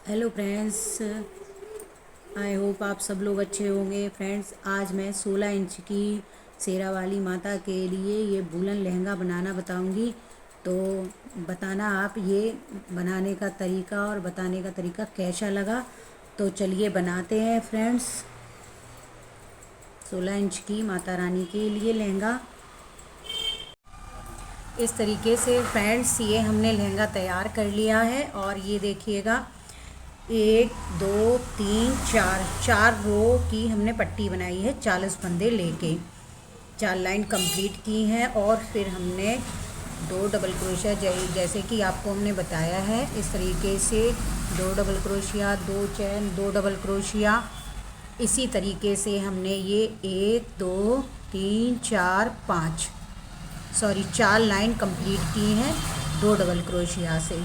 Hello friends, I hope आप सब लोग अच्छे होंगे। फ्रेंड्स, आज मैं 16 इंच की शेरा वाली माता के लिए ये वूलन लहंगा बनाना बताऊंगी। तो बताना आप ये बनाने का तरीका और बताने का तरीका कैसा लगा। तो चलिए बनाते हैं फ्रेंड्स। 16 इंच की माता रानी के लिए लहंगा इस तरीके से फ्रेंड्स ये हमने लहंगा तैयार कर लिया है। और ये देखिएगा, 1 2 3 4 रो की हमने पट्टी बनाई है 40 फंदे लेके, 4 लाइन कंप्लीट की हैं। और फिर हमने 2 डबल क्रोशिया जैसे कि आपको हमने बताया है इस तरीके से 2 डबल क्रोशिया, 2 चैन, 2 डबल क्रोशिया। इसी तरीके से हमने ये 4 लाइन कंप्लीट की हैं 2 डबल क्रोशिया से।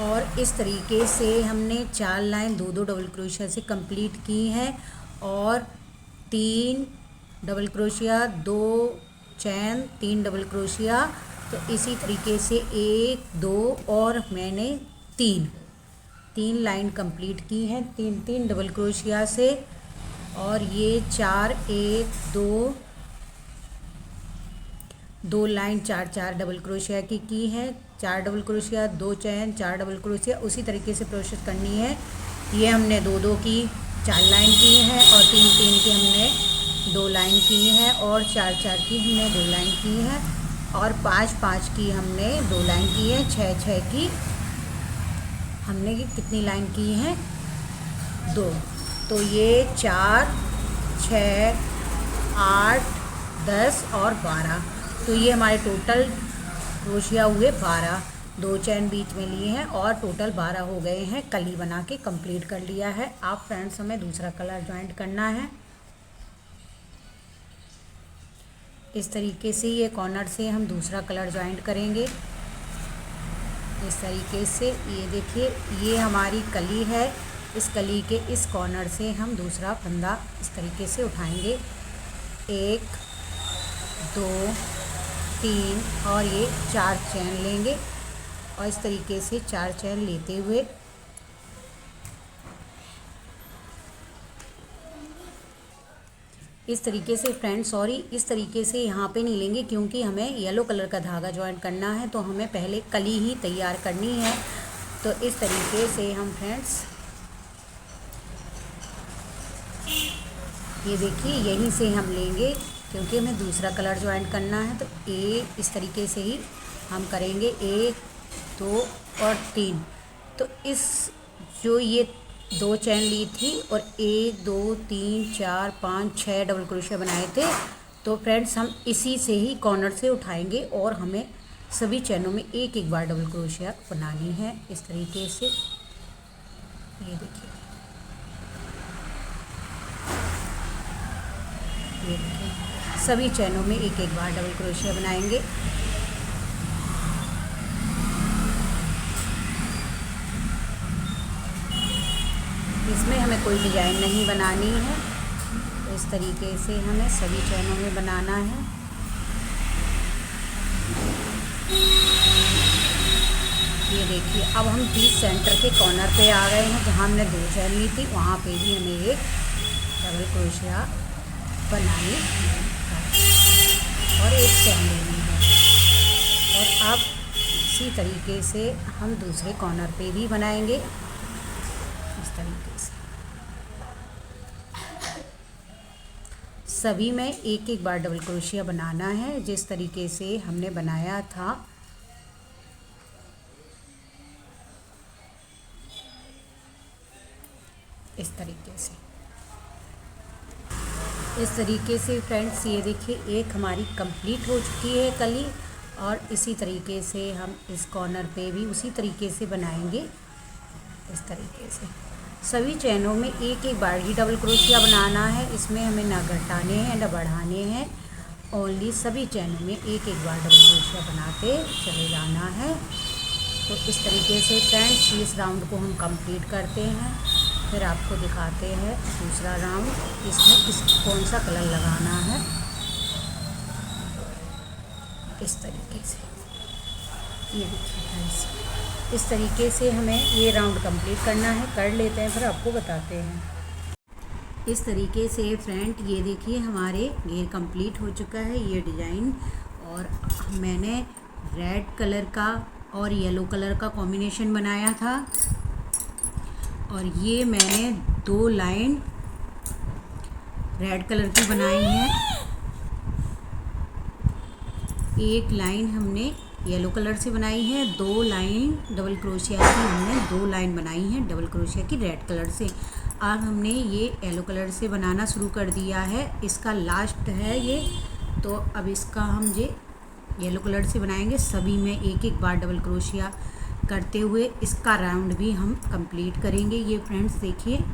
और इस तरीके से हमने 4 लाइन 2 डबल क्रोशिया से कंप्लीट की हैं। और 3 डबल क्रोशिया, 2 चैन, 3 डबल क्रोशिया। तो इसी तरीके से 1 2 और मैंने 3 लाइन कंप्लीट की हैं 3 डबल क्रोशिया से। और ये 4 1 2 लाइन 4 डबल क्रोशिया की है, 4 डबल क्रोशिया, 2 चैन, 4 डबल क्रोशिया। उसी तरीके से प्रोसेस करनी है। ये हमने 2 की 4 लाइन की है, और 3 की हमने 2 लाइन की है, और 4 की हमने 2 लाइन की है, और 5 की हमने 2 लाइन की है, 6 की हमने कितनी लाइन की है 2। तो ये 4 6 8 10 और 12। तो ये हमारे टोटल क्रोशिया हुए 12। 2 चैन बीच में लिए हैं और टोटल 12 हो गए हैं। कली बना के कंप्लीट कर लिया है। आप फ्रेंड्स, हमें दूसरा कलर ज्वाइंट करना है। इस तरीके से ये कॉर्नर से हम दूसरा कलर ज्वाइंट करेंगे। इस तरीके से ये देखिए, ये हमारी कली है। इस कली के इस कॉर्नर से हम दूसरा फंदा इस तरीके से उठाएंगे। 1 2 3 और ये 4 चैन लेंगे, और इस तरीके से 4 चैन लेते हुए इस तरीके से इस तरीके से यहाँ पे नहीं लेंगे, क्योंकि हमें येलो कलर का धागा ज्वाइंट करना है। तो हमें पहले कली ही तैयार करनी है। तो इस तरीके से हम फ्रेंड्स, ये देखिए, यहीं से हम लेंगे, क्योंकि हमें दूसरा कलर ज्वाइंट करना है। तो इस तरीके से ही हम करेंगे। 1 2 और 3। तो इस जो ये 2 चैन ली थी और 1 2 3 4 5 6 डबल क्रोशिया बनाए थे। तो फ्रेंड्स, हम इसी से ही कॉर्नर से उठाएंगे, और हमें सभी चैनों में एक बार डबल क्रोशिया बनानी है। इस तरीके से ये देखिए, सभी चैनों में एक बार डबल क्रोशिया बनाएंगे। इसमें हमें कोई डिजाइन नहीं बनानी है। तो इस तरीके से हमें सभी चैनों में बनाना है। ये देखिए, अब हम बीच सेंटर के कॉर्नर पे आ गए हैं, जहाँ हमने 2 चैन ली थी, वहाँ पे भी हमें एक डबल क्रोशिया बनानी है और एक चैन लेनी है। और अब इसी तरीके से हम दूसरे कॉर्नर पे भी बनाएंगे। इस तरीके से सभी में एक बार डबल क्रोशिया बनाना है, जिस तरीके से हमने बनाया था। इस तरीके से फ्रेंड्स, ये देखिए, एक हमारी कंप्लीट हो चुकी है कली। और इसी तरीके से हम इस कॉर्नर पे भी उसी तरीके से बनाएंगे। इस तरीके से सभी चैनों में एक बार ही डबल क्रोशिया बनाना है। इसमें हमें ना घटाने हैं ना बढ़ाने हैं, ओनली सभी चैनों में एक बार डबल क्रोशिया बनाते चले जाना है। तो इस तरीके से फ्रेंड्स, इस राउंड को हम कंप्लीट करते हैं। फिर आपको दिखाते हैं दूसरा राउंड, इसमें कौन सा कलर लगाना है। इस तरीके से, ये देखिए फ्रेंड्स, इस तरीके से हमें ये राउंड कंप्लीट करना है। कर लेते हैं, फिर आपको बताते हैं। इस तरीके से फ्रेंड ये देखिए हमारे घेर कंप्लीट हो चुका है ये डिज़ाइन। और मैंने रेड कलर का और येलो कलर का कॉम्बिनेशन बनाया था, और ये मैंने 2 लाइन रेड कलर की बनाई है, एक लाइन हमने येलो कलर से बनाई है, 2 लाइन डबल क्रोशिया की हमने 2 लाइन बनाई है डबल क्रोशिया की रेड कलर से। अब हमने ये येलो कलर से बनाना शुरू कर दिया है, इसका लास्ट है ये। तो अब इसका हम ये येलो कलर से बनाएंगे, सभी में एक एक बार डबल क्रोशिया करते हुए इसका राउंड भी हम कंप्लीट करेंगे। ये फ्रेंड्स देखिए,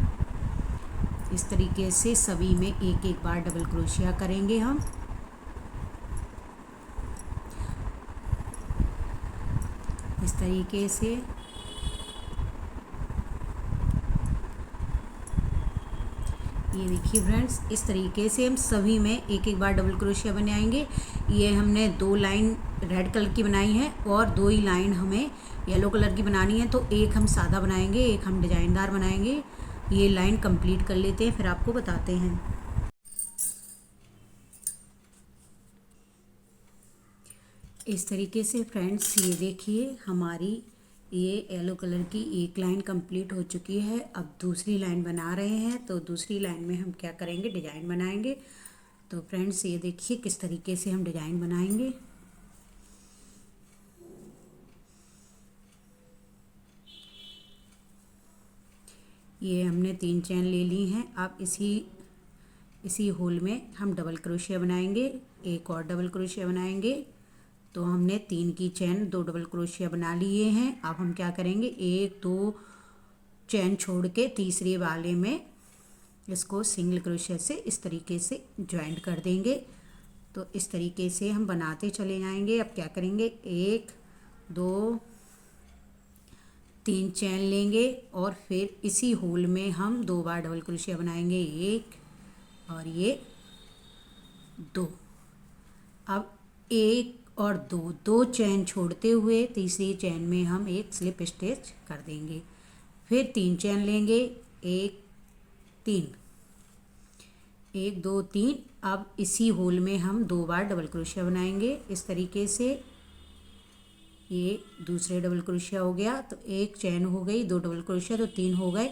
इस तरीके से सभी में एक एक बार डबल क्रोशिया करेंगे हम। इस तरीके से ये देखिए फ्रेंड्स, इस तरीके से हम सभी में एक एक बार डबल क्रोशिया बनाएंगे। ये हमने 2 लाइन रेड कलर की बनाई है और 2 ही लाइन हमें येलो कलर की बनानी है। तो एक हम सादा बनाएंगे, एक हम डिजाइनदार बनाएंगे। ये लाइन कंप्लीट कर लेते हैं, फिर आपको बताते हैं। इस तरीके से फ्रेंड्स ये देखिए हमारी ये येलो कलर की एक लाइन कंप्लीट हो चुकी है। अब दूसरी लाइन बना रहे हैं, तो दूसरी लाइन में हम क्या करेंगे, डिजाइन बनाएंगे। तो फ्रेंड्स ये देखिए किस तरीके से हम डिजाइन बनाएंगे। ये हमने 3 चेन ले ली हैं। अब इसी होल में हम डबल क्रोशिया बनाएंगे, एक और डबल क्रोशिया बनाएंगे। तो हमने 3 की चेन 2 डबल क्रोशिया बना लिए हैं। अब हम क्या करेंगे, 1-2 चेन छोड़ के तीसरे वाले में इसको सिंगल क्रोशिया से इस तरीके से ज्वाइंट कर देंगे। तो इस तरीके से हम बनाते चले जाएंगे। अब क्या करेंगे, 1-2-3 चेन लेंगे और फिर इसी होल में हम 2 बार डबल क्रोशिया बनाएंगे, 1 और ये 2। अब 1 और 2 चेन छोड़ते हुए तीसरी चेन में हम एक स्लिप स्टिच कर देंगे। फिर 3 चेन लेंगे, 1 3 1 2 3। अब इसी होल में हम 2 बार डबल क्रोशिया बनाएंगे। इस तरीके से ये दूसरे डबल क्रोशिया हो गया, तो 1 चेन हो गई, 2 डबल क्रोशिया तो 3 हो गए,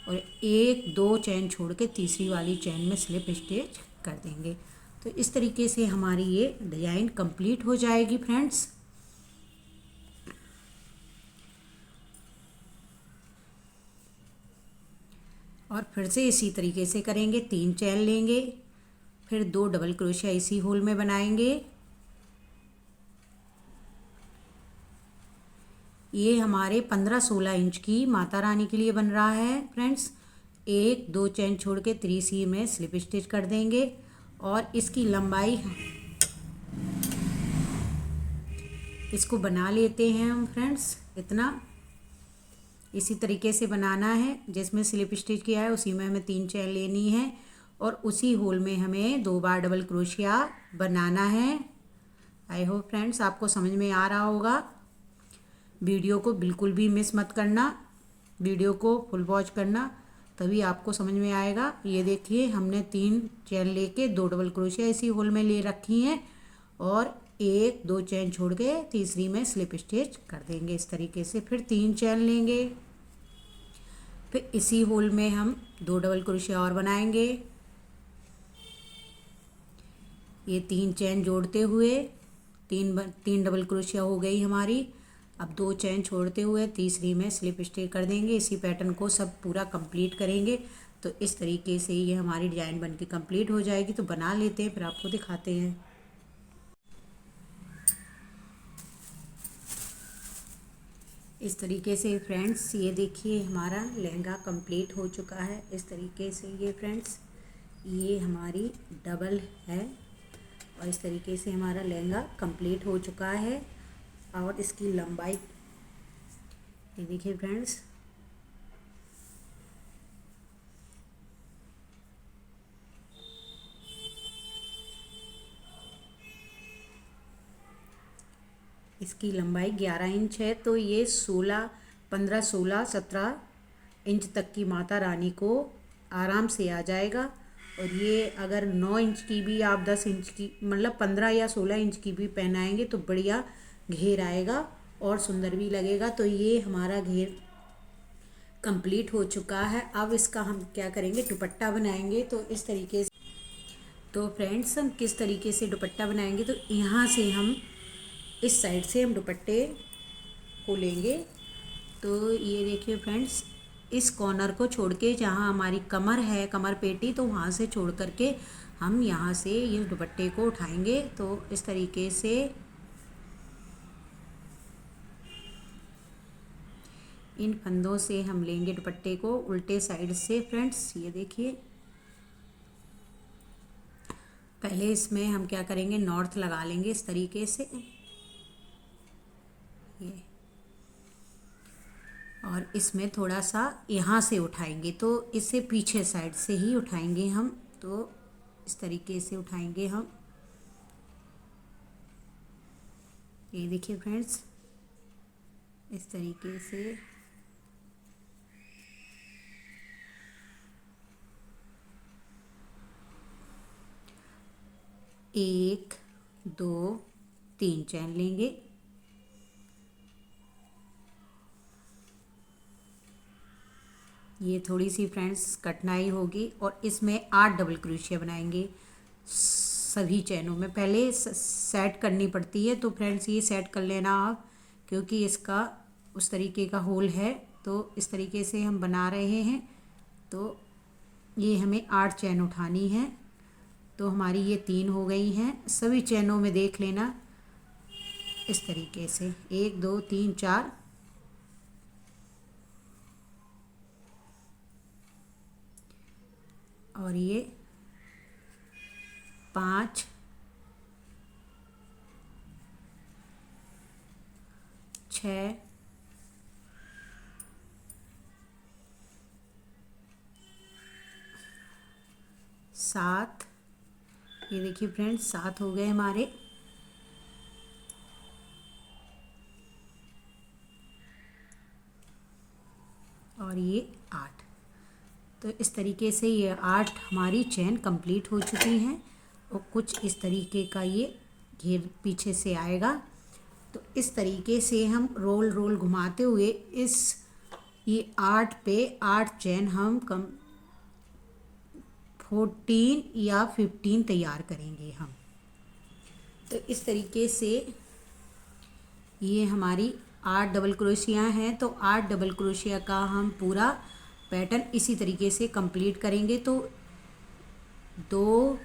और 1-2 चेन छोड़ के तीसरी वाली चेन में स्लिप स्टिच कर देंगे। तो इस तरीके से हमारी ये डिज़ाइन कंप्लीट हो जाएगी फ्रेंड्स। और फिर से इसी तरीके से करेंगे, 3 चेन लेंगे, फिर 2 डबल क्रोशिया इसी होल में बनाएंगे। ये हमारे 15-16 इंच की माता रानी के लिए बन रहा है फ्रेंड्स। 1-2 चेन छोड़ के तीसरी में स्लिप स्टिच कर देंगे, और इसकी लंबाई इसको बना लेते हैं हम फ्रेंड्स। इतना इसी तरीके से बनाना है, जिसमें स्लिप स्टिच किया है उसी में हमें 3 चेन लेनी है, और उसी होल में हमें 2 बार डबल क्रोशिया बनाना है। आई होप फ्रेंड्स आपको समझ में आ रहा होगा। वीडियो को बिल्कुल भी मिस मत करना, वीडियो को फुल वॉच करना, तभी आपको समझ में आएगा। ये देखिए हमने 3 चेन लेके 2 डबल क्रोशिया इसी होल में ले रखी हैं, और 1-2 चेन छोड़ के तीसरी में स्लिप स्टिच कर देंगे इस तरीके से। फिर 3 चेन लेंगे, फिर इसी होल में हम 2 डबल क्रोशिया और बनाएंगे। ये 3 चेन जोड़ते हुए 3 डबल क्रोशिया हो गई हमारी। अब 2 चेन छोड़ते हुए तीसरी में स्लिप स्टिच कर देंगे। इसी पैटर्न को सब पूरा कंप्लीट करेंगे। तो इस तरीके से ये हमारी डिज़ाइन बनके कंप्लीट हो जाएगी। तो बना लेते हैं, फिर आपको दिखाते हैं। इस तरीके से फ्रेंड्स ये देखिए हमारा लहंगा कंप्लीट हो चुका है। इस तरीके से ये फ्रेंड्स ये हमारी डबल है, और इस तरीके से हमारा लहंगा कंप्लीट हो चुका है। और इसकी लंबाई ये देखिए फ्रेंड्स, इसकी लंबाई 11 इंच है, तो ये 15, 16, 17 इंच तक की माता रानी को आराम से आ जाएगा। और ये अगर 9 इंच की भी आप 10 इंच की मतलब 15 या 16 इंच की भी पहनाएंगे तो बढ़िया घेर आएगा और सुंदर भी लगेगा। तो ये हमारा घेर कंप्लीट हो चुका है। अब इसका हम क्या करेंगे, दुपट्टा बनाएंगे। तो इस तरीके से, तो फ्रेंड्स हम किस तरीके से दुपट्टा बनाएंगे, तो यहाँ से हम इस साइड से हम दुपट्टे को लेंगे। तो ये देखिए फ्रेंड्स, इस कॉर्नर को छोड़ के जहाँ हमारी कमर है, कमर पेटी, तो वहाँ से छोड़ करके हम यहाँ से ये दुपट्टे को उठाएंगे। तो इस तरीके से इन फंदों से हम लेंगे दुपट्टे को उल्टे साइड से। फ्रेंड्स ये देखिए, पहले इसमें हम क्या करेंगे, नॉर्थ लगा लेंगे इस तरीके से ये, और इसमें थोड़ा सा यहाँ से उठाएंगे, तो इसे पीछे साइड से ही उठाएंगे हम। तो इस तरीके से उठाएंगे हम। ये देखिए फ्रेंड्स, इस तरीके से एक, दो, तीन चैन लेंगे। ये थोड़ी सी फ्रेंड्स कठिनाई होगी और इसमें 8 डबल क्रोशिया बनाएंगे सभी चैनों में। पहले सेट करनी पड़ती है, तो फ्रेंड्स ये सेट कर लेना आप, क्योंकि इसका उस तरीके का होल है। तो इस तरीके से हम बना रहे हैं। तो ये हमें 8 चैन उठानी है। तो हमारी ये 3 हो गई हैं। सभी चैनों में देख लेना इस तरीके से, 1, 2, 3, 4 और ये 5, 6, 7। ये देखिए फ्रेंड्स, 7 हो गए हमारे। और ये 8। तो इस तरीके से ये 8 हमारी चैन कंप्लीट हो चुकी हैं। और कुछ इस तरीके का ये घेर पीछे से आएगा। तो इस तरीके से हम रोल रोल घुमाते हुए इस ये 8 पे 8 चैन हम 14 या 15 तैयार करेंगे हम। तो इस तरीके से ये हमारी 8 डबल क्रोशिया हैं। तो 8 डबल क्रोशिया का हम पूरा पैटर्न इसी तरीके से कंप्लीट करेंगे। तो 2,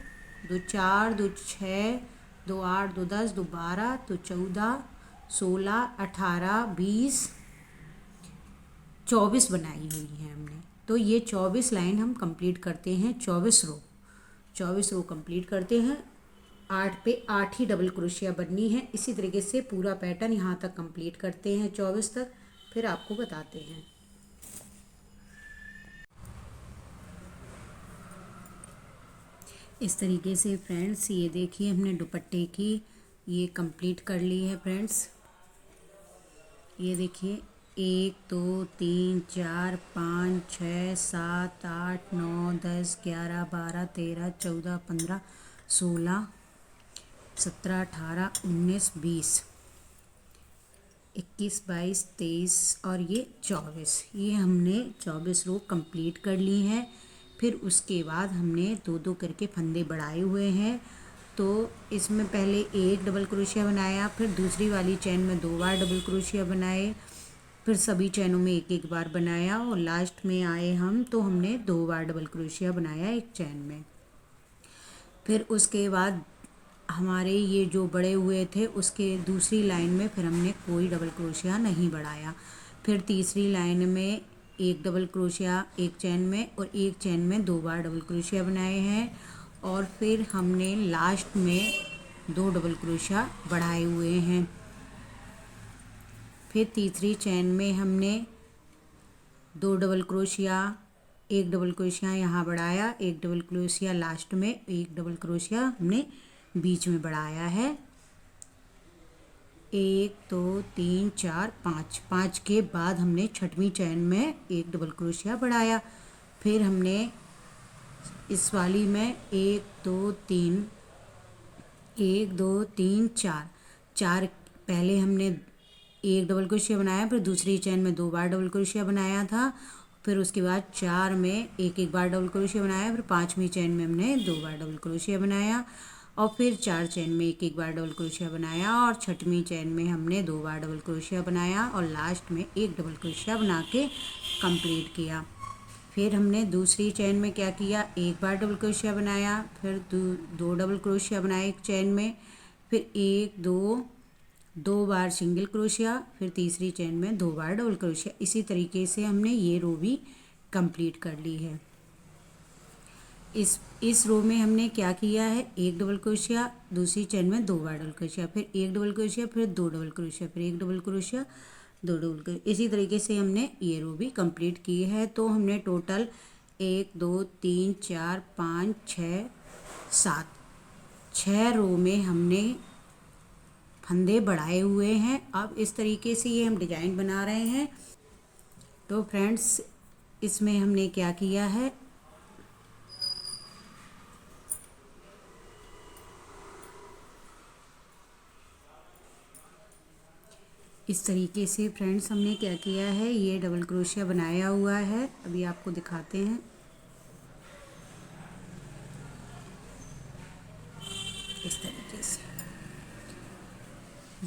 2, 4, 2, 6, 2, 8, 2, 10, 2, 12, 2, 14, 16, 18, 20, 24 बनाई हुई है हमने। तो ये 24 लाइन हम कंप्लीट करते हैं, 24 रो कंप्लीट करते हैं। 8 पे 8 ही डबल क्रोशिया बननी है। इसी तरीके से पूरा पैटर्न यहाँ तक कंप्लीट करते हैं 24 तक, फिर आपको बताते हैं। इस तरीके से फ्रेंड्स ये देखिए, हमने दुपट्टे की ये कंप्लीट कर ली है फ्रेंड्स। ये देखिए 1, 2, 3, 4, 5, 6, 7, 8, 9, 10, 11, 12, 13, 14, 15, 16, 17, 18, 19, 20, 21, 22, 23 और ये 24। ये हमने 24 रो कंप्लीट कर ली है। फिर उसके बाद हमने 2-2 करके फंदे बढ़ाए हुए हैं। तो इसमें पहले 1 डबल क्रोशिया बनाया, फिर दूसरी वाली चैन में 2 बार डबल क्रोशिया बनाए, फिर सभी चैनों में 1-1 बार बनाया और लास्ट में आए हम तो हमने 2 बार डबल क्रोशिया बनाया एक चैन में। फिर उसके बाद हमारे ये जो बड़े हुए थे उसके दूसरी लाइन में फिर हमने कोई डबल क्रोशिया नहीं बढ़ाया। फिर तीसरी लाइन में 1 डबल क्रोशिया एक चैन में और एक चैन में 2 बार डबल क्रोशिया बनाए हैं। और फिर हमने लास्ट में 2 डबल क्रोशिया बढ़ाए हुए हैं। फिर तीसरी चैन में हमने 2 डबल क्रोशिया, 1 डबल क्रोशिया यहाँ बढ़ाया, 1 डबल क्रोशिया लास्ट में, 1 डबल क्रोशिया हमने बीच में बढ़ाया है। एक दो तीन चार पाँच, पाँच के बाद हमने छठवीं चैन में एक डबल क्रोशिया बढ़ाया। फिर हमने इस वाली में एक दो तीन, एक दो तीन चार, चार पहले हमने एक डबल क्रोशिया बनाया, फिर दूसरी चैन में 2 बार डबल क्रोशिया बनाया था, फिर उसके बाद 4 में एक एक बार डबल क्रोशिया बनाया, फिर 5वीं चैन में हमने 2 बार डबल क्रोशिया बनाया, और फिर 4 चैन में एक एक बार डबल क्रोशिया बनाया, और छठवीं चैन में हमने 2 बार डबल क्रोशिया बनाया, और लास्ट में एक डबल क्रोशिया बना के कंप्लीट किया। फिर हमने दूसरी चैन में क्या किया, एक बार डबल क्रोशिया बनाया, फिर दो डबल क्रोशिया बनाए एक चैन में, फिर एक दो बार सिंगल क्रोशिया, फिर तीसरी चैन में 2 बार डबल क्रोशिया। इसी तरीके से हमने ये रो भी कंप्लीट कर ली है। इस रो में हमने क्या किया है, एक डबल क्रोशिया, दूसरी चैन में 2 बार डबल क्रोशिया, फिर एक डबल क्रोशिया, फिर 2 डबल क्रोशिया, फिर एक डबल क्रोशिया, 2 डबल क्रोशिया। इसी तरीके से हमने ये रो भी कंप्लीट की है। तो हमने टोटल 1 2 3 4 5 6 7, 6 रो में हमने फंदे बढ़ाए हुए हैं। अब इस तरीके से ये हम डिजाइन बना रहे हैं। तो फ्रेंड्स, इसमें हमने क्या किया है, इस तरीके से फ्रेंड्स हमने क्या किया है, ये डबल क्रोशिया बनाया हुआ है। अभी आपको दिखाते हैं। इस तरीके से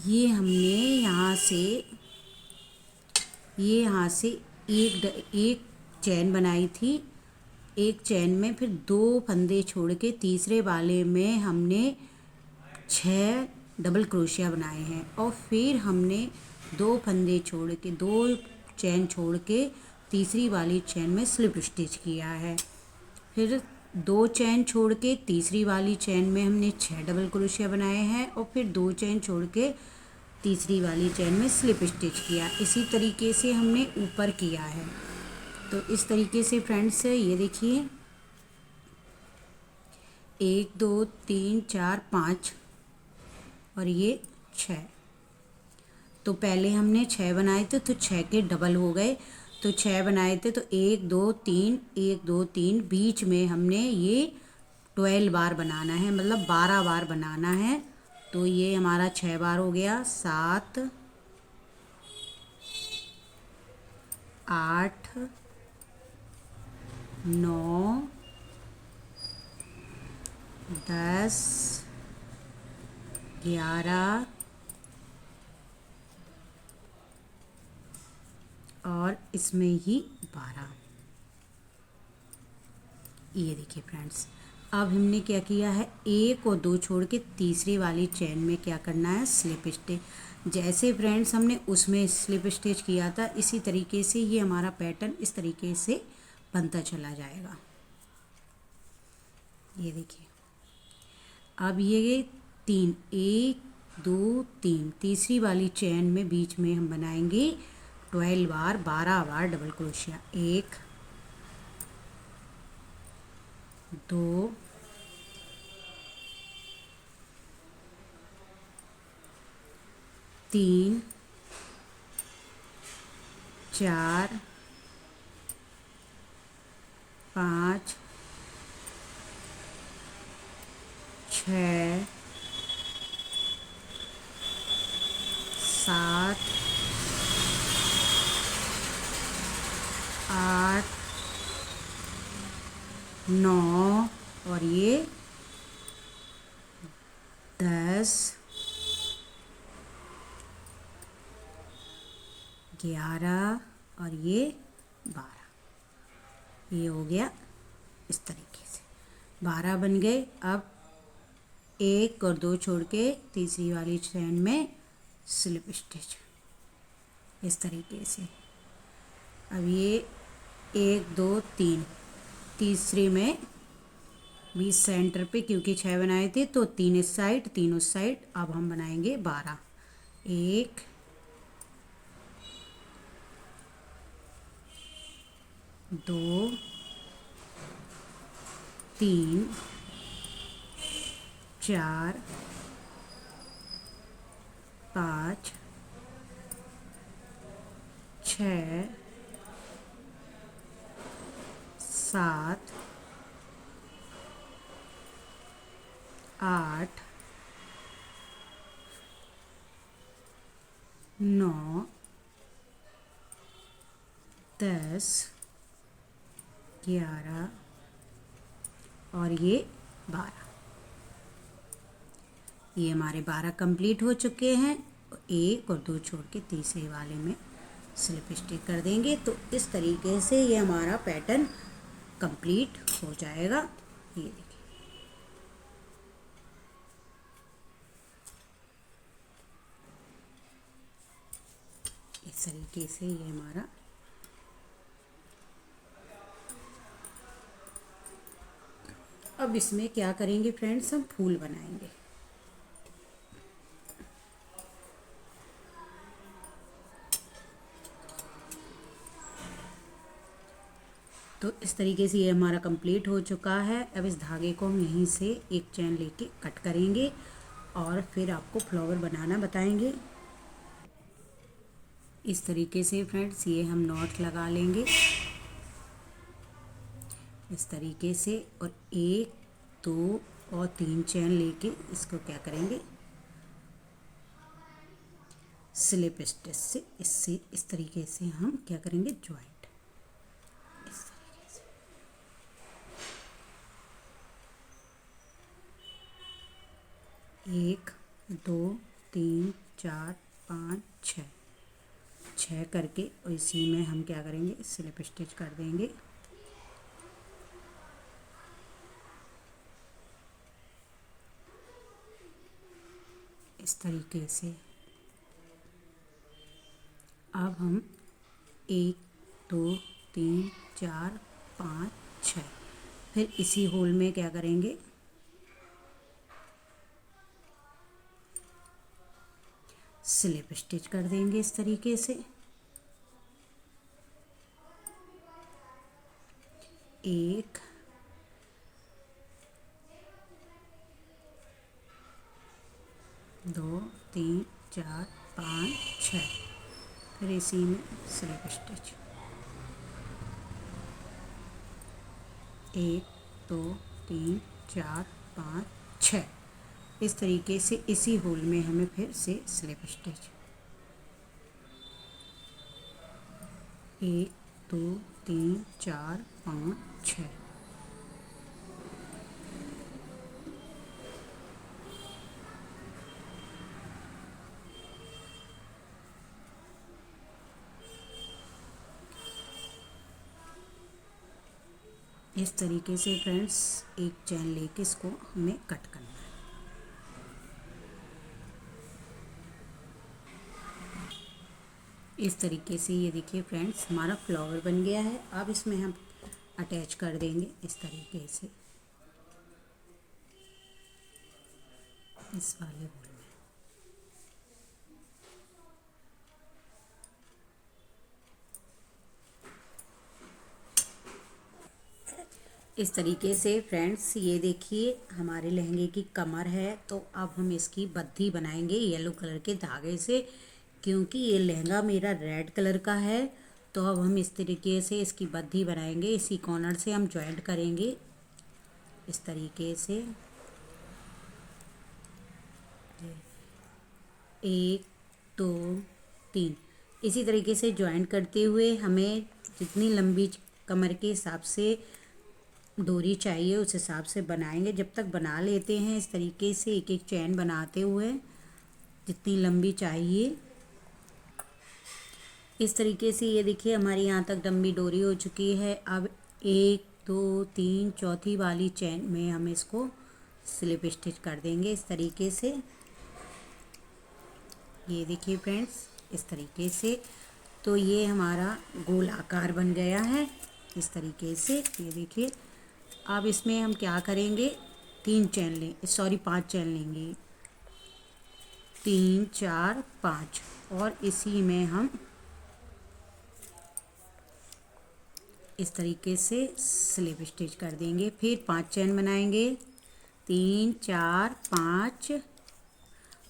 ये हमने यहाँ से एक चैन बनाई थी। एक चैन में फिर 2 फंदे छोड़ के तीसरे वाले में हमने 6 डबल क्रोशिया बनाए हैं, और फिर हमने 2 फंदे छोड़ के 2 चैन छोड़ के तीसरी वाली चैन में स्लिप स्टिच किया है। फिर 2 चैन छोड़ के तीसरी वाली चैन में हमने 6 डबल क्रोशिया बनाए हैं, और फिर 2 चैन छोड़ के तीसरी वाली चैन में स्लिप स्टिच किया। इसी तरीके से हमने ऊपर किया है। तो इस तरीके से फ्रेंड्स ये देखिए, 1 2 3 4 5 और ये 6। तो पहले हमने 6 बनाए थे, तो 6 के डबल हो गए। तो 6 बनाए थे, तो 1 2 3 1 2 3, बीच में हमने ये 12 बार बनाना है, मतलब 12 बार बनाना है। तो ये हमारा 6 बार हो गया, 7 8 9 10 11 और इसमें ही 12। ये देखिए फ्रेंड्स, अब हमने क्या किया है, 1 और 2 छोड़ के तीसरी वाली चैन में क्या करना है, स्लिप स्टिच। जैसे फ्रेंड्स हमने उसमें स्लिप स्टिच किया था, इसी तरीके से ये हमारा पैटर्न इस तरीके से बनता चला जाएगा। ये देखिए, अब ये 3 1 2 3, तीसरी वाली चैन में बीच में हम बनाएंगे 12 बार, 12 बार डबल क्रोशिया। 1 2 3 4 5 6 7 8 9 और ये 10 11 और ये 12। ये हो गया इस तरीके से, 12 बन गए। अब 1 और 2 छोड़ के तीसरी वाली चैन में स्लिप स्टिच इस तरीके से। अब ये 1 2 3, तीसरे में भी सेंटर पे, क्योंकि 6 बनाए थे तो 3 इस साइड 3 उस साइड। अब हम बनाएंगे 12। 1 2 3 4 5 6 7 8 9 10 11 और ये 12। ये हमारे 12 कंप्लीट हो चुके हैं। एक और दो छोड़ के तीसरे वाले में स्लिप स्टिच कर देंगे। तो इस तरीके से ये हमारा पैटर्न कंप्लीट हो जाएगा। ये देखिए, इस तरीके से ये हमारा अब इसमें क्या करेंगे फ्रेंड्स, हम फूल बनाएंगे। तो इस तरीके से ये हमारा कंप्लीट हो चुका है। अब इस धागे को हम यहीं से एक चैन लेके कट करेंगे और फिर आपको फ्लावर बनाना बताएंगे। इस तरीके से फ्रेंड्स ये हम नॉट लगा लेंगे इस तरीके से, और 1 2 और 3 चैन लेके इसको क्या करेंगे, स्लिप स्टिच से इससे इस तरीके से हम क्या करेंगे, ज्वाइंट इस तरीके से। 1 2 3 4 5 6 करके, और इसी में हम क्या करेंगे, स्लिप स्टिच कर देंगे। इस तरीके से अब हम 1 2 3 4 5 6 फिर इसी होल में क्या करेंगे, स्लिप स्टिच कर देंगे इस तरीके से। 1 2 3 4 5 6 फिर इसी में स्लिप स्टिच। 1 2 3 4 5 6 इस तरीके से इसी होल में हमें फिर से स्लिप स्टिच। 1 2 3 4 5 6 इस तरीके से फ्रेंड्स एक चैन लेके इसको हमें कट करना है। इस तरीके से ये देखिए फ्रेंड्स हमारा फ्लावर बन गया है। अब इसमें हम अटैच कर देंगे इस तरीके से इस वाले होल में। इस तरीके से फ्रेंड्स ये देखिए हमारे लहंगे की कमर है। तो अब हम इसकी बद्धी बनाएंगे येलो कलर के धागे से, क्योंकि ये लहंगा मेरा रेड कलर का है। तो अब हम इस तरीके से इसकी बद्धी बनाएंगे। इसी कॉर्नर से हम जॉइंट करेंगे इस तरीके से। 1 2 3 इसी तरीके से जॉइंट करते हुए हमें जितनी लंबी कमर के हिसाब से डोरी चाहिए उस हिसाब से बनाएंगे। जब तक बना लेते हैं इस तरीके से एक एक चैन बनाते हुए जितनी लंबी चाहिए। इस तरीके से ये देखिए हमारी यहाँ तक लंबी डोरी हो चुकी है। अब 1 2 3 चौथी वाली चैन में हम इसको स्लिप स्टिच कर देंगे इस तरीके से। ये देखिए फ्रेंड्स इस तरीके से। तो ये हमारा गोल आकार बन गया है इस तरीके से। ये देखिए अब इसमें हम क्या करेंगे, 5 चैन लेंगे, 3 4 5 और इसी में हम इस तरीके से स्लिप स्टिच कर देंगे। फिर 5 चैन बनाएंगे, 3 4 5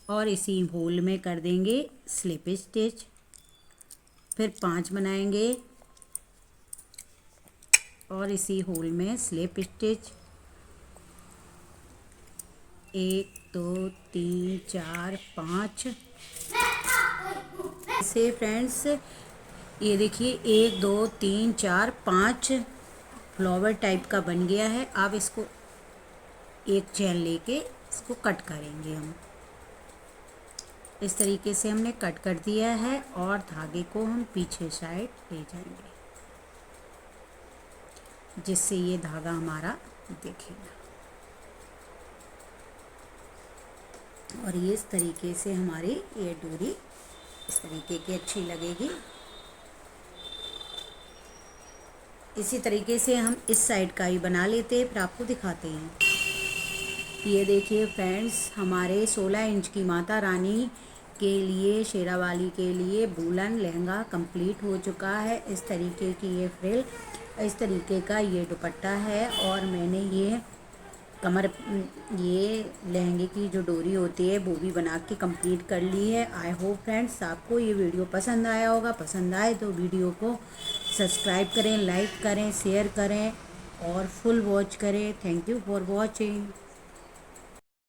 और इसी होल में कर देंगे स्लिप स्टिच। फिर 5 बनाएंगे और इसी होल में स्लिप स्टिच। 1 2 3 4 5 से फ्रेंड्स ये देखिए 1 2 3 4 5 फ्लावर टाइप का बन गया है। अब इसको एक चैन लेके इसको कट करेंगे हम। इस तरीके से हमने कट कर दिया है और धागे को हम पीछे साइड ले जाएंगे जिससे ये धागा हमारा दिखेगा। और ये इस तरीके से हमारी ये डोरी इस तरीके की अच्छी लगेगी। इसी तरीके से हम इस साइड का ही बना लेते हैं, फिर आपको दिखाते हैं। ये देखिए फ्रेंड्स हमारे 16 इंच की माता रानी के लिए शेरावाली के लिए वूलन लहंगा कंप्लीट हो चुका है। इस तरीके की ये फ्रिल, इस तरीके का ये दुपट्टा है और मैंने ये कमर ये लहंगे की जो डोरी होती है वो भी बना के कंप्लीट कर ली है। आई होप फ्रेंड्स आपको ये वीडियो पसंद आया होगा। पसंद आए तो वीडियो को सब्सक्राइब करें, लाइक करें, शेयर करें और फुल वॉच करें। Thank you for watching.